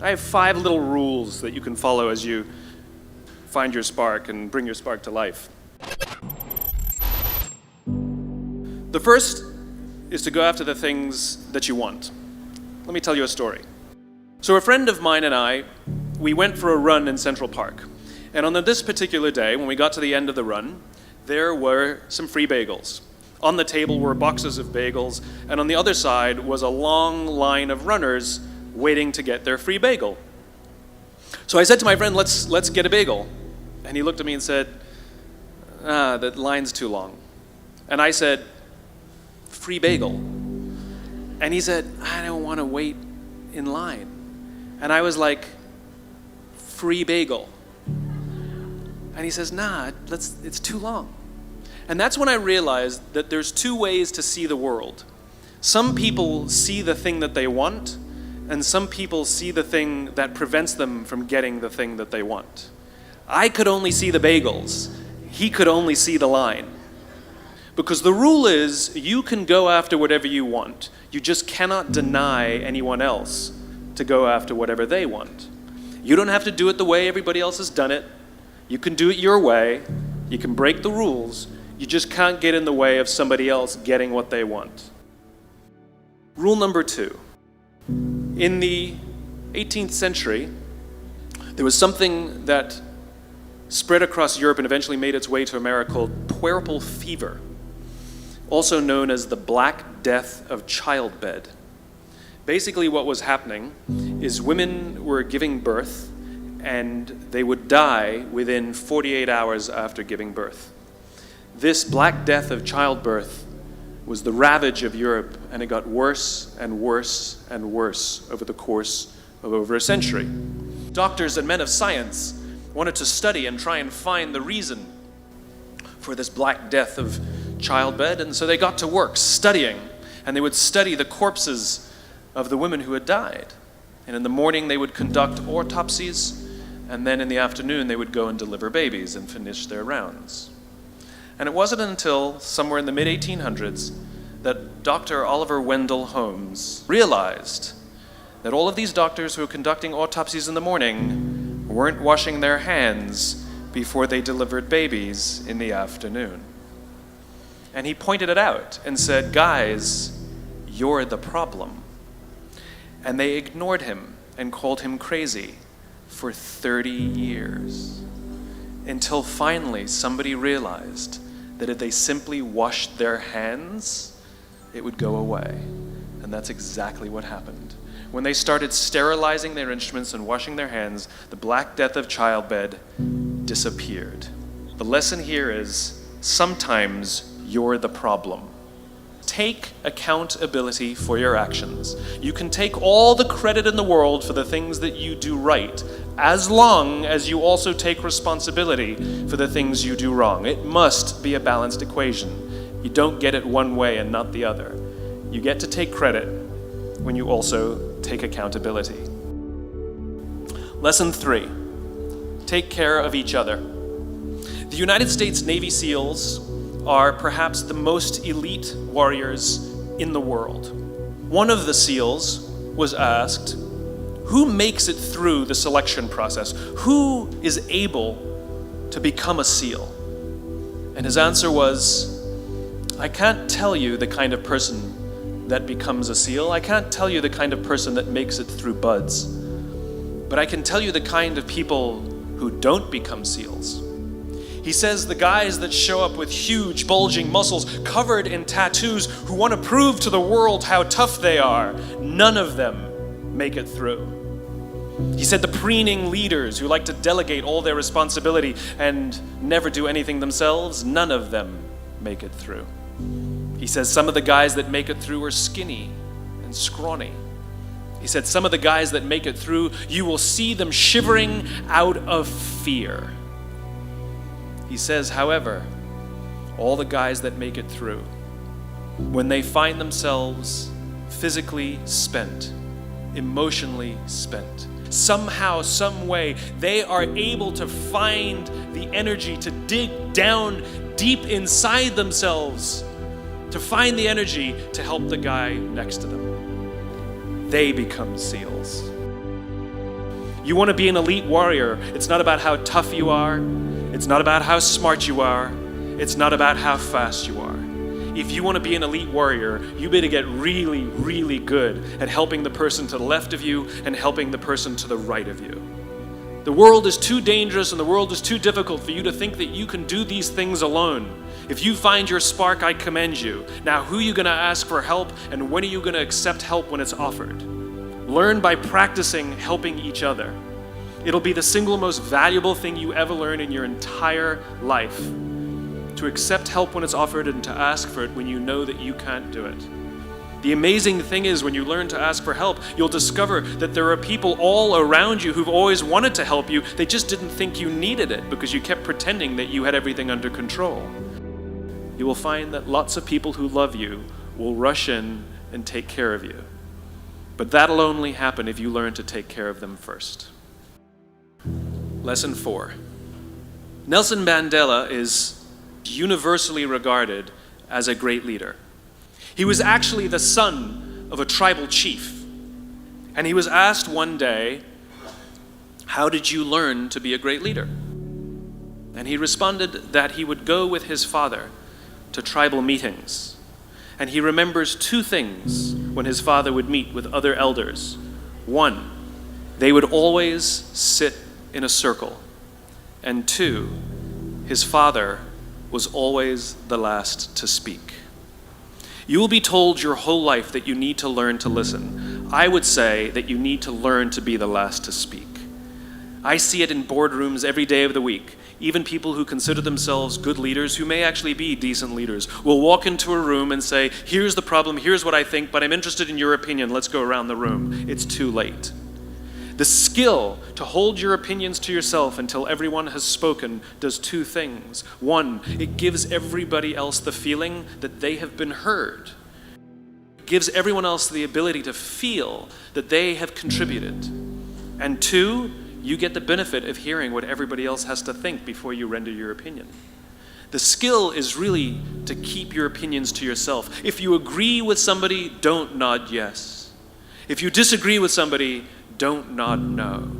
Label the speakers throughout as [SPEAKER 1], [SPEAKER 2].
[SPEAKER 1] I have 5 little rules that you can follow as you find your spark and bring your spark to life. The first is to go after the things that you want. Let me tell you a story. So a friend of mine and I, we went for a run in Central Park. And on this particular day, when we got to the end of the run, there were some free bagels. On the table were boxes of bagels, and on the other side was a long line of runners waiting to get their free bagel. So I said to my friend, let's get a bagel. And he looked at me and said, that line's too long. And I said, free bagel. And he said, I don't want to wait in line. And I was like, free bagel. And he says, it's too long. And that's when I realized that there's 2 ways to see the world. Some people see the thing that they want, and some people see the thing that prevents them from getting the thing that they want. I could only see the bagels. He could only see the line. Because the rule is, you can go after whatever you want. You just cannot deny anyone else to go after whatever they want. You don't have to do it the way everybody else has done it. You can do it your way. You can break the rules. You just can't get in the way of somebody else getting what they want. Rule number 2. In the 18th century, there was something that spread across Europe and eventually made its way to America called puerperal fever, also known as the Black Death of childbed. Basically what was happening is women were giving birth and they would die within 48 hours after giving birth. This Black Death of childbirth was the ravage of Europe, and it got worse and worse and worse over the course of over a century. Doctors and men of science wanted to study and try and find the reason for this Black Death of childbed, and so they got to work studying, and they would study the corpses of the women who had died. And in the morning they would conduct autopsies, and then in the afternoon they would go and deliver babies and finish their rounds. And it wasn't until somewhere in the mid-1800s that Dr. Oliver Wendell Holmes realized that all of these doctors who were conducting autopsies in the morning weren't washing their hands before they delivered babies in the afternoon. And he pointed it out and said, guys, you're the problem. And they ignored him and called him crazy for 30 years. Until finally somebody realized that if they simply washed their hands, it would go away. And that's exactly what happened. When they started sterilizing their instruments and washing their hands, the Black Death of childbed disappeared. The lesson here is, sometimes you're the problem. Take accountability for your actions. You can take all the credit in the world for the things that you do right, as long as you also take responsibility for the things you do wrong. It must be a balanced equation. You don't get it one way and not the other. You get to take credit when you also take accountability. Lesson 3, take care of each other. The United States Navy SEALs are perhaps the most elite warriors in the world. One of the SEALs was asked, who makes it through the selection process? Who is able to become a SEAL? And his answer was, I can't tell you the kind of person that becomes a SEAL. I can't tell you the kind of person that makes it through BUD/S. But I can tell you the kind of people who don't become SEALs. He says the guys that show up with huge bulging muscles covered in tattoos who want to prove to the world how tough they are, none of them make it through. He said the preening leaders who like to delegate all their responsibility and never do anything themselves, none of them make it through. He says some of the guys that make it through are skinny and scrawny. He said some of the guys that make it through, you will see them shivering out of fear. He says, however, all the guys that make it through, when they find themselves physically spent, emotionally spent, somehow, some way, they are able to find the energy to dig down deep inside themselves, to find the energy to help the guy next to them. They become SEALs. You want to be an elite warrior. It's not about how tough you are. It's not about how smart you are. It's not about how fast you are. If you want to be an elite warrior, you better get really, really good at helping the person to the left of you and helping the person to the right of you. The world is too dangerous and the world is too difficult for you to think that you can do these things alone. If you find your spark, I commend you. Now, who are you going to ask for help, and when are you going to accept help when it's offered? Learn by practicing helping each other. It'll be the single most valuable thing you ever learn in your entire life. To accept help when it's offered and to ask for it when you know that you can't do it. The amazing thing is, when you learn to ask for help, you'll discover that there are people all around you who've always wanted to help you. They just didn't think you needed it because you kept pretending that you had everything under control. You will find that lots of people who love you will rush in and take care of you. But that'll only happen if you learn to take care of them first. Lesson 4. Nelson Mandela is universally regarded as a great leader. He was actually the son of a tribal chief. And he was asked one day, "How did you learn to be a great leader?" And he responded that he would go with his father to tribal meetings. And he remembers 2 things when his father would meet with other elders. 1, they would always sit in a circle. And 2, his father was always the last to speak. You will be told your whole life that you need to learn to listen. I would say that you need to learn to be the last to speak. I see it in boardrooms every day of the week. Even people who consider themselves good leaders, who may actually be decent leaders, will walk into a room and say, "Here's the problem, here's what I think, but I'm interested in your opinion, let's go around the room." It's too late. The skill to hold your opinions to yourself until everyone has spoken does 2 things. 1, it gives everybody else the feeling that they have been heard. It gives everyone else the ability to feel that they have contributed. And 2, you get the benefit of hearing what everybody else has to think before you render your opinion. The skill is really to keep your opinions to yourself. If you agree with somebody, don't nod yes. If you disagree with somebody, don't nod no.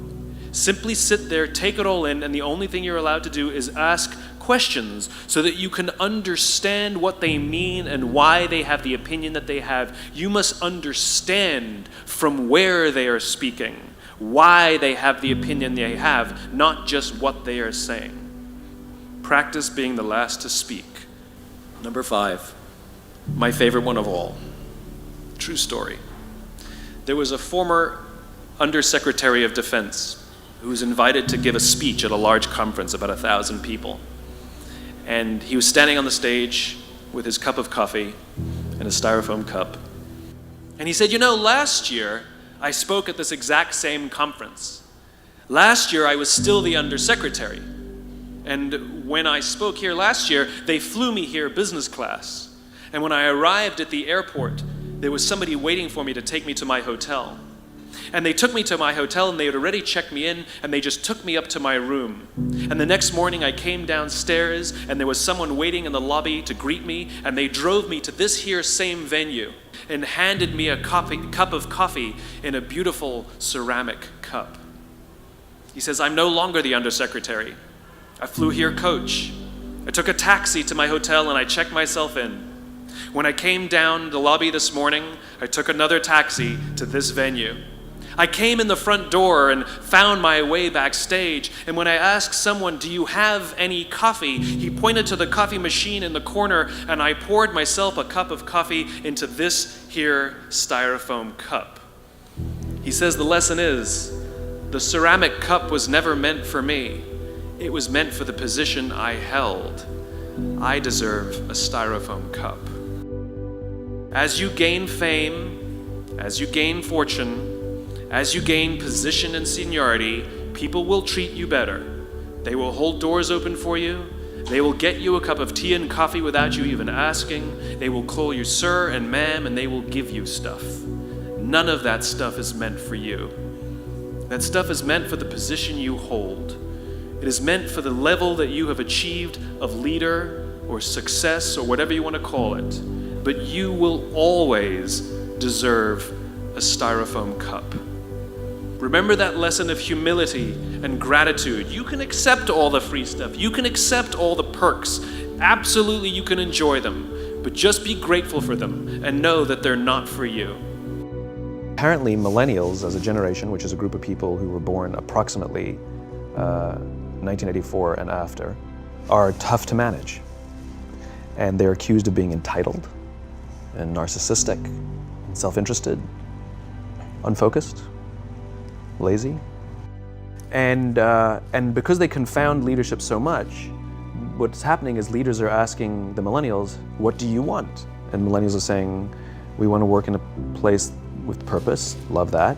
[SPEAKER 1] Simply sit there, take it all in, and the only thing you're allowed to do is ask questions so that you can understand what they mean and why they have the opinion that they have. You must understand from where they are speaking, why they have the opinion they have, not just what they are saying. Practice being the last to speak. Number 5, my favorite one of all. True story. There was a former Undersecretary of Defense who was invited to give a speech at a large conference, about 1,000 people. And he was standing on the stage with his cup of coffee and a styrofoam cup. And he said, last year I spoke at this exact same conference. Last year I was still the Undersecretary. And when I spoke here last year, they flew me here business class. And when I arrived at the airport, there was somebody waiting for me to take me to my hotel. And they took me to my hotel, and they had already checked me in, and they just took me up to my room. And the next morning I came downstairs, and there was someone waiting in the lobby to greet me, and they drove me to this here same venue and handed me a cup of coffee in a beautiful ceramic cup. He says, "I'm no longer the Undersecretary. I flew here coach. I took a taxi to my hotel and I checked myself in. When I came down the lobby this morning, I took another taxi to this venue. I came in the front door and found my way backstage, and when I asked someone, 'Do you have any coffee?' he pointed to the coffee machine in the corner, and I poured myself a cup of coffee into this here styrofoam cup." He says the lesson is, the ceramic cup was never meant for me. It was meant for the position I held. I deserve a styrofoam cup. As you gain fame, as you gain fortune, as you gain position and seniority, people will treat you better. They will hold doors open for you. They will get you a cup of tea and coffee without you even asking. They will call you sir and ma'am, and they will give you stuff. None of that stuff is meant for you. That stuff is meant for the position you hold. It is meant for the level that you have achieved of leader or success or whatever you want to call it. But you will always deserve a styrofoam cup. Remember that lesson of humility and gratitude. You can accept all the free stuff. You can accept all the perks. Absolutely, you can enjoy them. But just be grateful for them and know that they're not for you.
[SPEAKER 2] Apparently, millennials as a generation, which is a group of people who were born approximately 1984 and after, are tough to manage. And they're accused of being entitled and narcissistic, self-interested, unfocused, lazy. And because they confound leadership so much, what's happening is leaders are asking the millennials, what do you want? And millennials are saying, we want to work in a place with purpose, love that.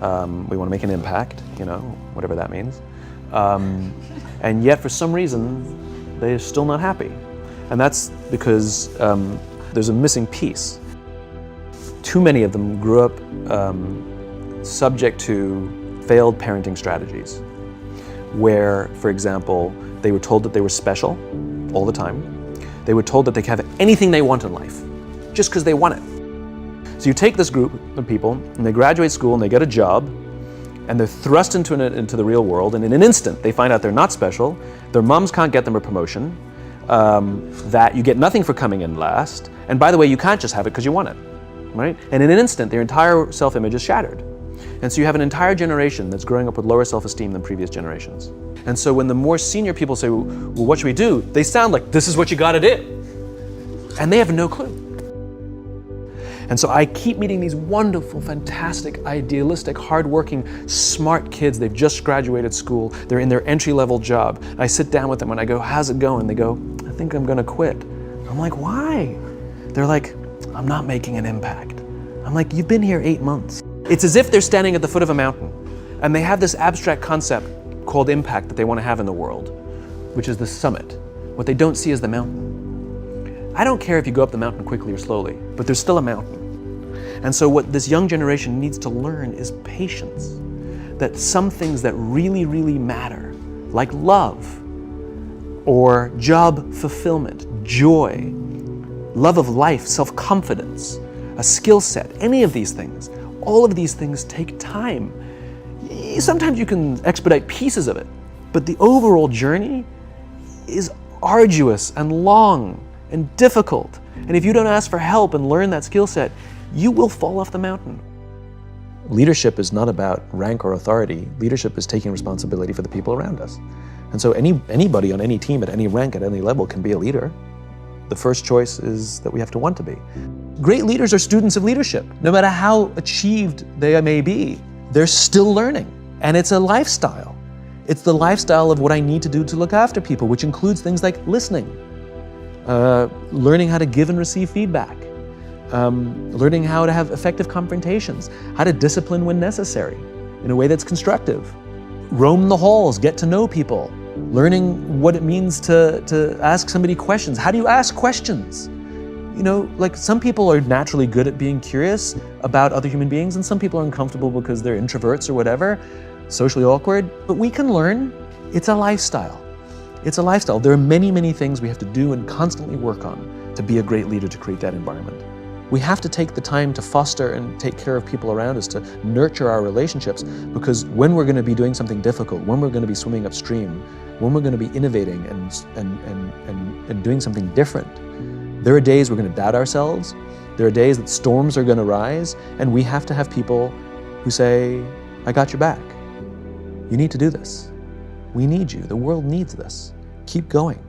[SPEAKER 2] We want to make an impact, whatever that means. And yet for some reason, they're still not happy. And that's because there's a missing piece. Too many of them grew up subject to failed parenting strategies, where, for example, they were told that they were special all the time. They were told that they could have anything they want in life, just because they want it. So you take this group of people, and they graduate school, and they get a job, and they're thrust into the real world, and in an instant, they find out they're not special, their moms can't get them a promotion, that you get nothing for coming in last, and by the way, you can't just have it because you want it, right? And in an instant, their entire self-image is shattered. And so you have an entire generation that's growing up with lower self-esteem than previous generations. And so when the more senior people say, well, what should we do? They sound like, this is what you gotta do. And they have no clue. And so I keep meeting these wonderful, fantastic, idealistic, hardworking, smart kids. They've just graduated school. They're in their entry-level job. I sit down with them and I go, how's it going? They go, I think I'm gonna quit. I'm like, why? They're like, I'm not making an impact. I'm like, you've been here 8 months. It's as if they're standing at the foot of a mountain and they have this abstract concept called impact that they want to have in the world, which is the summit. What they don't see is the mountain. I don't care if you go up the mountain quickly or slowly, but there's still a mountain. And so what this young generation needs to learn is patience. That some things that really, really matter, like love, or job fulfillment, joy, love of life, self-confidence, a skill set, any of these things, all of these things take time. Sometimes you can expedite pieces of it, but the overall journey is arduous and long and difficult. And if you don't ask for help and learn that skill set, you will fall off the mountain. Leadership is not about rank or authority. Leadership is taking responsibility for the people around us. And so anybody on any team at any rank at any level can be a leader. The first choice is that we have to want to be. Great leaders are students of leadership. No matter how achieved they may be, they're still learning. And it's a lifestyle. It's the lifestyle of what I need to do to look after people, which includes things like listening, learning how to give and receive feedback, learning how to have effective confrontations, how to discipline when necessary in a way that's constructive, roam the halls, get to know people, learning what it means to ask somebody questions. How do you ask questions? Like some people are naturally good at being curious about other human beings, and some people are uncomfortable because they're introverts or whatever, socially awkward. But we can learn. It's a lifestyle. It's a lifestyle. There are many, many things we have to do and constantly work on to be a great leader, to create that environment. We have to take the time to foster and take care of people around us, to nurture our relationships, because when we're going to be doing something difficult, when we're going to be swimming upstream, when we're going to be innovating and doing something different, there are days we're going to doubt ourselves. There are days that storms are going to rise, and we have to have people who say, I got your back. You need to do this. We need you. The world needs this. Keep going.